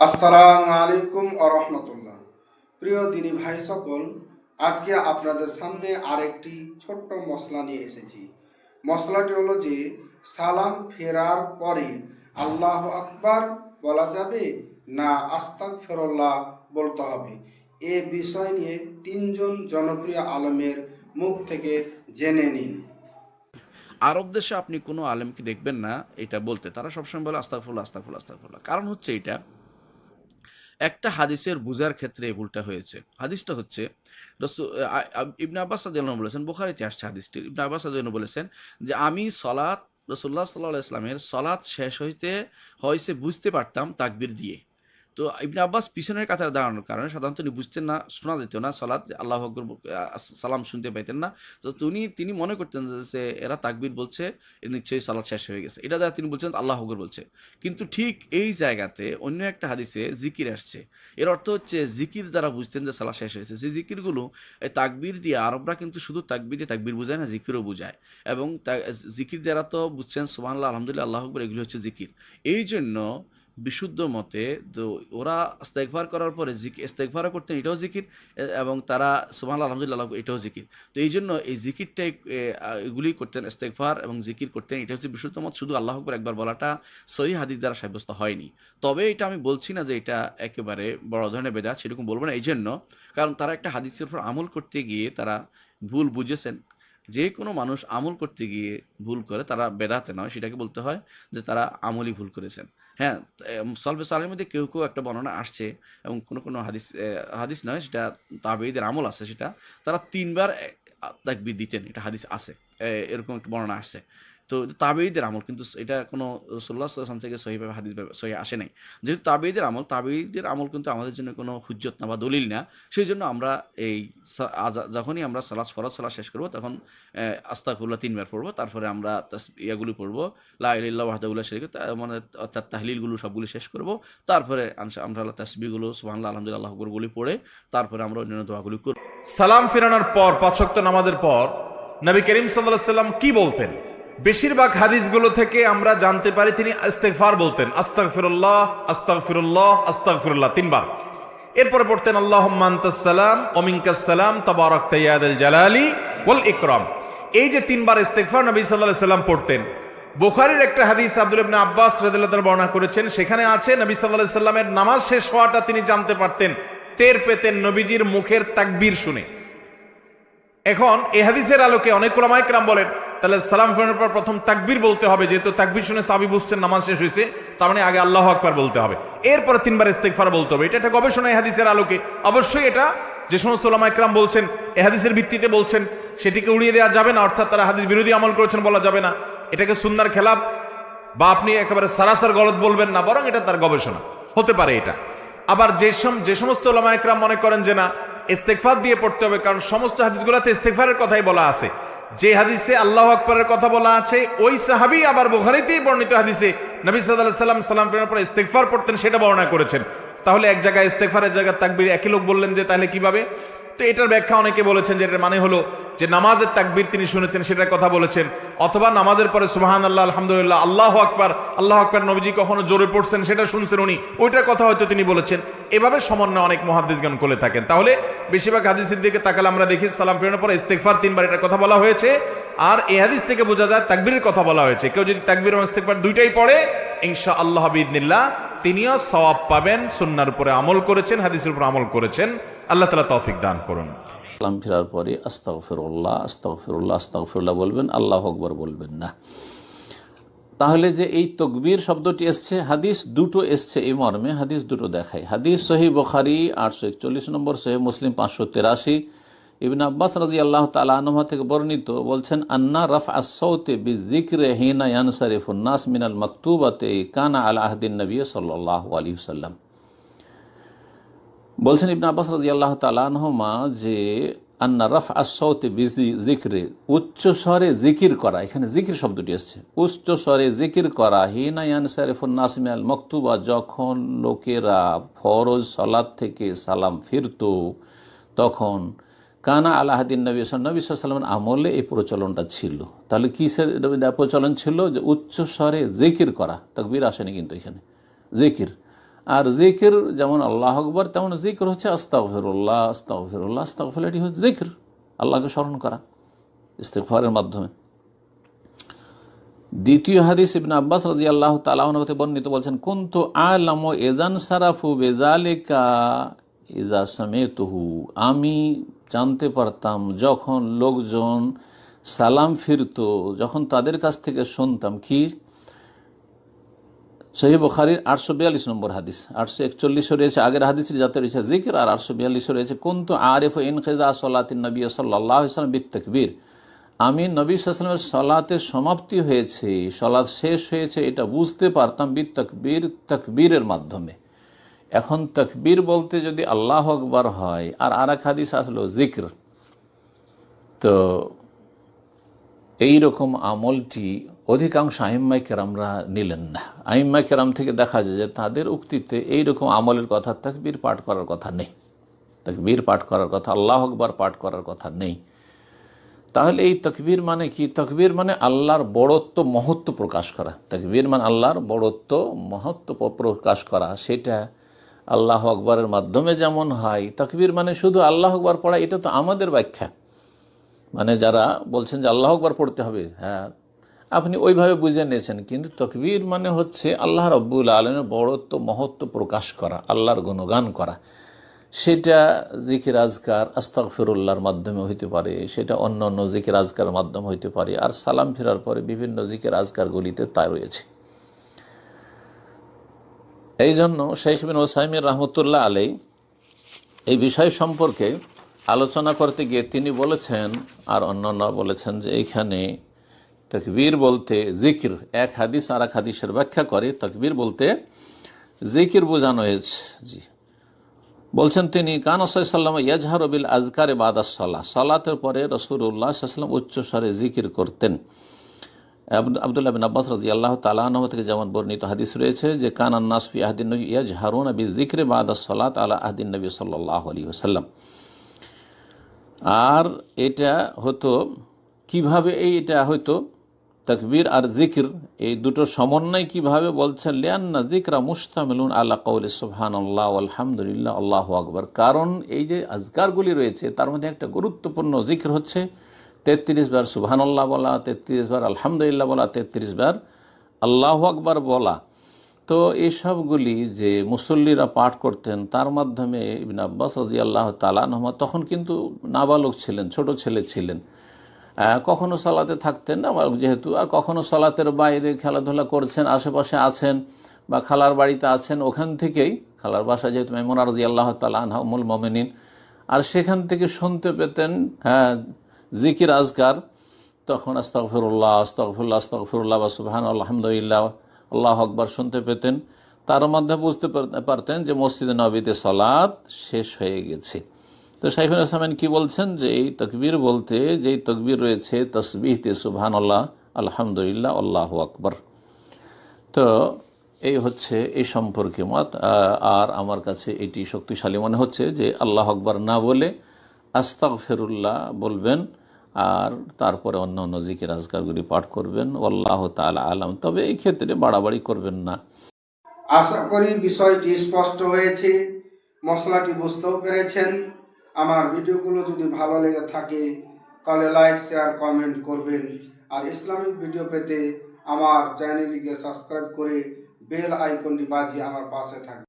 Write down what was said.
আসসালামু আলাইকুম আরহামতুল্লাহ। প্রিয় দিনী ভাই সকল, আজকে আপনাদের সামনে আরেকটি ছোট্ট মশলা নিয়ে এসেছি। মশলাটি হলো যে সালাম ফেরার পরে আল্লাহ আকবার বলা যাবে না আস্তাগফিরুল্লাহ বলতে হবে। এ বিষয় নিয়ে তিনজন জনপ্রিয় আলেমের মুখ থেকে জেনে নিন। আরব দেশে আপনি কোনো আলেমকে দেখবেন না এটা বলতে, তারা সবসময় বলে আস্তাগফিরুল্লাহ আস্তাগফিরুল্লাহ আস্তাগফিরুল্লাহ। কারণ হচ্ছে এটা একটা হাদিসের বুঝার ক্ষেত্রে এই ভুলটা হয়েছে। হাদিসটা হচ্ছে ইবনে আব্বাস রাদিয়াল্লাহু আনহু বলেছেন, বুখারীতে আসছে হাদিসটি। ইবনে আব্বাস রাদিয়াল্লাহু আনহু বলেছেন যে আমি রাসূলুল্লাহ সাল্লাল্লাহু আলাইহি ওয়াসাল্লামের সলাত শেষ হয়েছে বুঝতে পারতাম তাকবীর দিয়ে। তো ইবনে আব্বাস পিছনের কাতারে দাঁড়ানোর কারণে সাধারণত উনি বুঝতেন না, শোনা যেত না সালাত, আল্লাহু আকবার সালাম শুনতে পাইতেন না। তো তিনি মনে করতেন যে এরা তাকবীর বলছে, নিশ্চয়ই সালাত শেষ হয়ে গেছে। এটা দ্বারা তিনি বলছেন আল্লাহু আকবার বলছে। কিন্তু ঠিক এই জায়গাতে অন্য একটা হাদিসে জিকির আসছে। এর অর্থ হচ্ছে জিকির দ্বারা বুঝতেন যে সালাত শেষ হয়েছে। যে জিকিরগুলো তাকবীর দিয়ে, আরবরা কিন্তু শুধু তাকবীর দিয়ে তাকবীর বোঝায় না, জিকিরও বোঝায়। এবং জিকির দ্বারা তো বুঝছেন সুবহানাল্লাহ, আলহামদুলিল্লাহ, আল্লাহু আকবার, এগুলি হচ্ছে জিকির। এই জন্য বিশুদ্ধ মতে তো ওরা ইস্তেগফার করার পরে ইস্তেগফারও করতেন, এটাও জিকির, এবং তারা সুবহানাল্লাহ, আলহামদুলিল্লাহ, এটাও জিকির। তো এই জন্য এই জিকিরটাই এগুলি করতেন, ইস্তেগফার এবং জিকির করতেন। এটা হচ্ছে বিশুদ্ধ মত। শুধু আল্লাহু আকবার একবার বলাটা সহিহ হাদিস দ্বারা সাব্যস্ত হয়নি। তবে এটা আমি বলছি না যে এটা একেবারে বড় ধরনের বেদাত, সেরকম বলবো না। এই জন্য কারণ তারা একটা হাদিসের উপর আমল করতে গিয়ে তারা ভুল বুঝেছেন। যে কোনো মানুষ আমল করতে গিয়ে ভুল করে, তারা বেদাতে নয়, সেটাকে বলতে হয় যে তারা আমলই ভুল করেছেন। হ্যাঁ, সলফে সালের মধ্যে কেউ একটা বর্ণনা আসছে, এবং কোনো হাদিস নয়, সেটা তাবেঈদের আমল আছে, সেটা তারা ৩ বার তাকবীর দিতেন, এটা হাদিস আছে। এরকম একটা বর্ণনা আসছে। তো তাবেঈদের আমল, কিন্তু এটা কোনো রাসূলুল্লাহ সাল্লাল্লাহু আলাইহি ওয়াসাল্লাম থেকে সহিহভাবে সহিহ আসে নাই। যেহেতু তাবেঈদের আমল কিন্তু আমাদের জন্য কোনো হুজ্জত না বা দলিল না। সেইজন্য আমরা এই যখনই আমরা ফরজ সালাত শেষ করব, তখন আস্তাগফিরুল্লাহ ৩ বার পড়ব। তারপরে আমরা ইয়াগুলি পড়ব, লা ইলাহা ইল্লাল্লাহু ওয়াহদাহু লা শারীকা লাহু, মানে অর্থাৎ তাহলিলগুলো সবগুলি শেষ করব। তারপরে আমরা তাসবিহগুলো, সুবহানাল্লাহ, আলহামদুলিল্লাহ, আল্লাহু আকবার গুলি পড়ে তারপরে আমরা অন্যান্য দোয়াগুলি করব। সালাম ফেরানোর পর ৫ ওয়াক্ত নামাজের পর নবী করিম সাল্লাল্লাহু আলাইহি সাল্লাম কি বলতেন? বেশিরভাগ হাদিসগুলো থেকে আমরা জানতে পারি তিনি ইস্তেগফার বলতেন, আস্তাগফিরুল্লাহ আস্তাগফিরুল্লাহ আস্তাগফিরুল্লাহ ৩ বার। এরপরে পড়তেন আল্লাহুম্মা আনতাস সালাম ওয়া মিনকাস সালাম তাবারাকতা ইয়া যাল জালালি ওয়াল ইকরাম। এই যে ৩ বার ইস্তেগফার নবী সাল্লাল্লাহু আলাইহি সাল্লাম পড়তেন। বুখারীর একটা হাদিস আব্দুল্লাহ ইবনে আব্বাস রাদিয়াল্লাহু তাআলা বর্ণনা করেছেন, সেখানে আছে নবী সাল্লাল্লাহু আলাইহি সাল্লামের নামাজ শেষ হওয়াটা তিনি জানতে পারতেন, টের পেতেন নবীজির মুখের তাকবীর শুনে। এখন এই হাদিসের আলোকে অনেক উলামায়ে কেরাম বলেন তাহলে সালাম ফেরানোর পর প্রথম তাকবীর বলতে হবে, যেহেতু তাকবীর শুনে সাহাবী বুঝছেন নামাজ শেষ হয়েছে, তার মানে আগে আল্লাহু আকবার বলতে হবে, এরপরে ৩ বার ইস্তেগফার বলতে হবে। এটা একটা গবেষণা এই হাদিসের আলোকে। অবশ্যই এটা যে সমস্ত উলামায়ে কেরাম বলছেন এই হাদিসের ভিত্তিতে বলছেন, সেটিকে উড়িয়ে দেওয়া যাবে না, অর্থাৎ তারা হাদিস বিরোধী আমল করেছেন বলা যাবে না, এটাকে সুন্নাহর খেলাফ বা আপনি একেবারে সারাসার গলত বলবেন না, বরং এটা তার গবেষণা হতে পারে এটা। আবার যে সমস্ত উলামায়ে কেরাম মনে করেন যে না, ইস্তেগফার দিয়ে পড়তে হবে, কারণ সমস্ত হাদিসগুলোতে ইস্তেগফারের কথাই বলা আছে। যে হাদিসে আল্লাহু আকবারের কথা বলা আছে, ওই সাহাবী আবার বুখারীতেই বর্ণিত হাদিসে নবী সাল্লাল্লাহু আলাইহি ওয়াসাল্লাম সালাম ফেরানোর পর ইস্তেগফার পড়তেন, সেটা বর্ণনা করেছেন। তাহলে এক জায়গায় ইস্তেগফারের জায়গায় তাকবীর একই লোক বললেন যে, তাহলে কিভাবে? তো এটার ব্যাখ্যা অনেকে বলেছেন যে এটার মানে হলো যে নামাজের তাকবীর তিনি শুনেছেন সেটার কথা বলেছেন, অথবা নামাজের পরে সুবহানাল্লাহ, আলহামদুলিল্লাহ, আল্লাহু আকবার নবীজি কখনো জোরে পড়ছেন সেটা শুনছেন উনি, ওইটার কথা হয়তো তিনি বলেছেন। এভাবে সমন্বয় অনেক মুহাদ্দিসগণ করে থাকেন। তাহলে বেশিরভাগ হাদিসের দিকে তাকালে আমরা দেখি সালাম ফেরানোর পরে ইস্তেগফার ৩ বার এটার কথা বলা হয়েছে। আর এই হাদিস থেকে বোঝা যায় তাকবীরের কথা বলা হয়েছে। কেউ যদি তাকবীর এবং ইস্তেগফার দুইটাই পড়ে, ইনশাআল্লাহ বিইذনিল্লাহ তিনিও সওয়াব পাবেন, সুন্নাহর উপরে আমল করেছেন, হাদিসের উপর আমল করেছেন। আল্লাহ তাআলা তৌফিক দান করুন। সালাম ফেরার পরে আস্তাগফিরুল্লাহ আস্তাগফিরুল্লাহ আস্তাগফিরুল্লাহ বলবেন, আল্লাহু আকবার বলবেন না। তাহলে যে এই তাকবীর শব্দটি এসছে, হাদিস দুটো এসছে এই মর্মে, হাদিস দুটো দেখায়। হাদিস সহিহ বুখারী 841 নম্বর, সহিহ মুসলিম 583, ইবনে আব্বাস রাদিয়াল্লাহু তাআলা আনহু থেকে বর্ণিত, বলছেন আন্না রাফআস সাউতি বিযিকরি হিনা ইয়ানসারিফুন নাস মিনাল মাকতুবাতি কানা আলা আহদিন নবী সাল্লাল্লাহু আলাইহি ওয়াসাল্লাম। বলছেন ইবনে আব্বাস রাদিয়াল্লাহু তাআলা আনহুমা যে আন্না রাফআস সাউতি বিযিকরি, উচ্চ স্বরে জিকির করা, এখানে জিকির শব্দটি এসেছে, উচ্চ স্বরে জিকির করা, হিনা ইয়ানসারিফুন নাস মিনাল মাকতুবা, যখন লোকেরা ফরজ সালাত থেকে সালাম ফিরতো তখন কানা আলা আহদিন নবী সাল্লাল্লাহু আলাইহি ওয়াসাল্লামের আমলে এই প্রচলনটা ছিল। তাহলে কিসের প্রচলন ছিল? যে উচ্চ স্বরে জিকির করা, তাকবীর আসেনি কিন্তু এখানে, জিকির। আর জিকির যেমন আল্লাহ আকবর, তেমন জিকির হচ্ছে আস্তাগফিরুল্লাহ আস্তাগফিরুল্লাহ আস্তাগফিরুল্লাহ, এটি হচ্ছে জিকির, আল্লাহকে স্মরণ করা ইস্তিগফারের মাধ্যমে। দ্বিতীয় হাদিস ইবনে আব্বাস রাদিয়াল্লাহু তাআলা আনহু হতে বর্ণিত, বলছেন কুনতু আ'লামু ইযান সারাফু বিযালিকা ইযা সামিতুহু, আমি জানতে পারতাম যখন লোকজন সালাম ফিরতো, যখন তাদের কাছ থেকে শুনতাম কি। সহিহ বুখারীর 842 নম্বর হাদিস, 841 রয়েছে আগের হাদিসের যাতে রয়েছে জিকির, আর 842 রয়েছে কুনতু আরিফু ইনকিজা সালাতিন নবী সাল্লাল্লাহু আলাইহি ওয়াসাল্লাম বিতাকবীর, আমি নবী সাল্লাল্লাহু আলাইহি ওয়াসাল্লামের সালাতের সমাপ্তি হয়েছে, সালাত শেষ হয়েছে, এটা বুঝতে পারতাম বিতাকবীর, তাকবীরের মাধ্যমে। এখন তাকবীর বলতে যদি আল্লাহু আকবার হয়, আর আরেক হাদিস আসলো জিকির, তো এইরকম আমলটি অধিকাংশ আইম্মায়ে কেরামরা নিলেন না। আইম্মায়ে কেরাম থেকে দেখা যায় যে তাদের উক্তিতে এইরকম আমলের কথা, তাকবীর পাঠ করার কথা নেই, তাকবীর পাঠ করার কথা, আল্লাহু আকবার পাঠ করার কথা নেই। তাহলে এই তাকবীর মানে কি? তাকবীর মানে আল্লাহর বড়ত্ব মহত্ব প্রকাশ করা। তাকবীর মানে আল্লাহর বড়ত্ব মহত্ব প্রকাশ করা, সেটা আল্লাহু আকবরের মাধ্যমে যেমন হয়। তাকবীর মানে শুধু আল্লাহু আকবার পড়া, এটা তো আমাদের ব্যাখ্যা, মানে যারা বলছেন যে আল্লাহু আকবার পড়তে হবে, হ্যাঁ আপনি ওইভাবে বুঝে নিয়েছেন, কিন্তু তাকবীর মানে হচ্ছে আল্লাহ রাব্বুল আলামিনের বড়ত্ব মহত্ব প্রকাশ করা, আল্লাহর গুণগান করা। সেটা জিকির আজকার আস্তাগফিরুল্লাহর মাধ্যমে হইতে পারে, সেটা অন্য অন্য জিকির আজকারের মাধ্যমে হইতে পারে, আর সালাম ফেরার পরে বিভিন্ন জিকির আজকারগুলিতে তা রয়েছে। এই জন্য শেখ বিন ওসাইমিন রাহমাতুল্লাহ আলাইহি এই বিষয় সম্পর্কে আলোচনা করতে গিয়ে তিনি বলেছেন, আর অন্যান্য বলেছেন, যে এইখানে তাকবীর বলতে জিকির, এক হাদিস আর এক হাদিসের ব্যাখ্যা করে তাকবীর বলতে জিকির বোঝানো হয়েছে। জি, বলছেন তিনি, কান সাল্লাম ইয়াজহারু বিল আজকারে বাদাস সালাহ, সালাতের পরে রাসূলুল্লাহ সাল্লাল্লাহু আলাইহি ওয়াসাল্লাম উচ্চ স্বরে জিকির করতেন। আব্দুল্লাহ বিন আব্বাস রাদিয়াল্লাহু তাআলা আনহু থেকে যেমন বর্ণিত হাদিস রয়েছে যে কানান নাস ফি আহদিন নবী ইয়াজহারুনা বিযিকরি বাদাস সালাত আলা আহদিন নবী সাল্লাল্লাহু আলাইহি ওয়াসাল্লাম। আর এটা হতো কিভাবে? এইটা হয়তো তাকবীর আর জিকির এই দুটো সমন্বয় কিভাবে বলছেন, লিআন্না যিকরা মুশতামিলুন আলা কওলি সুবহানাল্লাহ আলহামদুলিল্লাহ আল্লাহু আকবার, কারণ এই যে আজকারগুলি রয়েছে তার মধ্যে একটা গুরুত্বপূর্ণ জিকির হচ্ছে 33 বার সুবহানাল্লাহ বলা, 33 বার আলহামদুলিল্লাহ বলা, 33 বার আল্লাহু আকবার বলা। তো এই সবগুলি যে মুসল্লিরা পাঠ করতেন, তার মাধ্যমে ইবনে আব্বাস রাদিয়াল্লাহু তাআলা আনহু তখন কিন্তু নাবালক ছিলেন, ছোট ছেলে ছিলেন, কখনো সালাতে থাকতেন না যেহেতু, আর কখনো সালাতের বাইরে খেলাধুলা করছেন, আশেপাশে আছেন বা খালার বাড়িতে আছেন, ওখান থেকেই, খালার বাসা যেহেতু মাইমুনা রাদিয়াল্লাহু তাআলা আনহা উম্মুল মুমিনিন, আর সেখান থেকে শুনতে পেতেন জিকির আজকার, তখন আস্তাগফিরুল্লাহ আস্তাগফিরুল্লাহ আস্তাগফিরুল্লাহ বা সুবহানাল্লাহ আলহামদুলিল্লাহ আল্লাহু আকবার শুনতে পেতেন। তার মধ্যে বুঝতে পারতেন যে মসজিদে নববীতে সালাত শেষ হয়ে গেছে। তো শাইখুল ইসলাম কি বলছেন, যে এই তাকবীর বলতে যেই তাকবীর রয়েছে তাসবিহতে সুবহানাল্লাহ আলহামদুলিল্লাহ আল্লাহু আকবার। তো এই হচ্ছে এই সম্পর্কে মত। আর আমার কাছে এটি শক্তিশালী মনে হচ্ছে যে আল্লাহু আকবার না বলে আস্তাগফিরুল্লাহ বলবেন, আর তারপরে অন্য অন্য জিকির আজকারগুলি পাঠ করবেন। আল্লাহু তাআলা আলাম। তবে এই ক্ষেত্রে বাড়াবাড়ি করবেন না। আশা করি বিষয়টি স্পষ্ট হয়েছে, মশলাটি বুঝতেও পেরেছেন। আমার ভিডিওগুলো যদি ভালো লেগে থাকে তাহলে লাইক, শেয়ার, কমেন্ট করবেন। আর ইসলামিক ভিডিও পেতে আমার চ্যানেলটিকে সাবস্ক্রাইব করে বেল আইকনটি বাজিয়ে আমার পাশে থাকবেন।